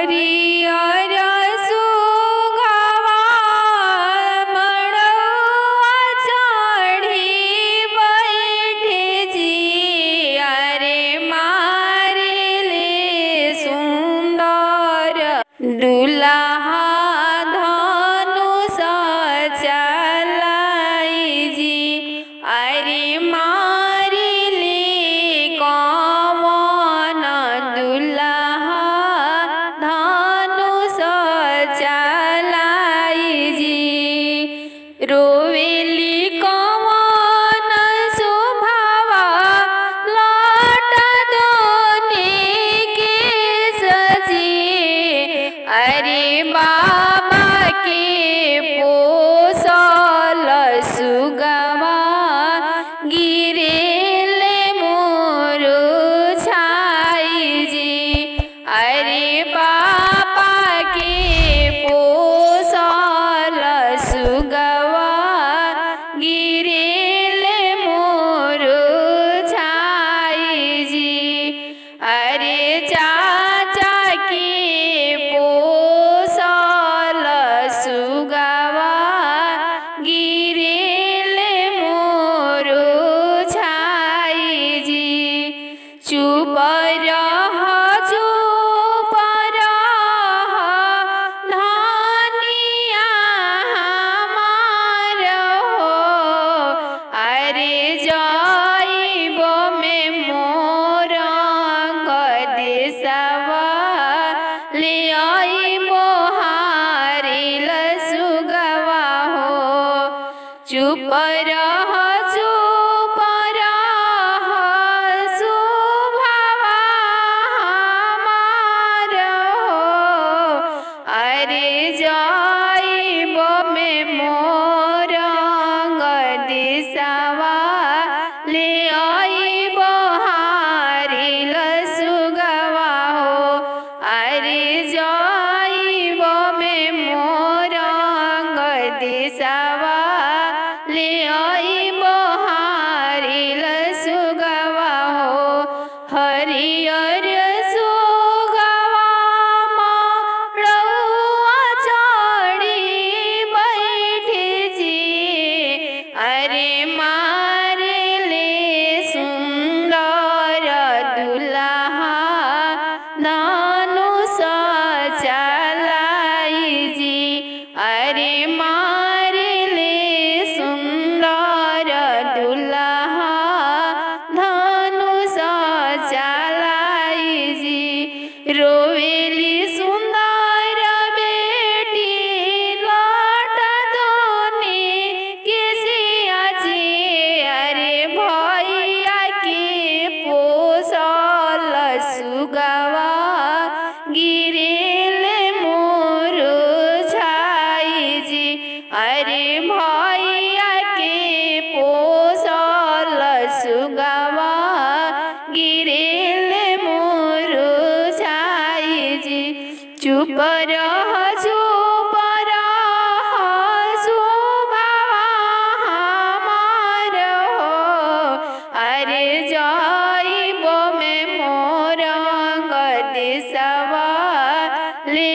हरियर सुगवा मड़वा चढ़ी बैठे जी, अरे मारे ले सुंदर दुल्हा धनुष चलाई जी, अरे मारे ले कौन दुल्हा धनुष चलाई जी। रोवेली कौन शोभावा लौट दोने के सजी, अरे बाबा के पोसल सुगवा गिरेले मुरझाई जी, अरे बाबा के पोसल सुगवा गिरेले मुरझाई जी, अरे चाचा के पोसल सुगवा गिरेले मुरझाई जी। चुप रह चुप रह धनिया हमार हो, अरे जाइब में मोर देशवा ले आइब हारिल सुगवा हो। चुप रह चुप रह सुभवा हमार हो, अरे जाइब में मोर देशवा ले आइब हारिल सुगवा हो, अरे जाइब में मोर देशवा ले आइब हारिल सुगवा हो। हरियर सुगवा मड़वा चढ़ी बैठे जी, अरे मारे ले सुंदर दुल्हा धनुष चलाई जी, अरे मारे ले सुंदर दुल्हा धनुष चलाई जी। रोवेली सुंदर बेटी लौट दोने के सिया जी, अरे भैया के पोसल सुगवा गिरेले मुरझाई जी, अरे भैया के पोसल सुगवा गिरेले मुरझाई जी। चुप रह चुप रह सुभवा हमार हो, अरे जाइब में मोर देशवा ले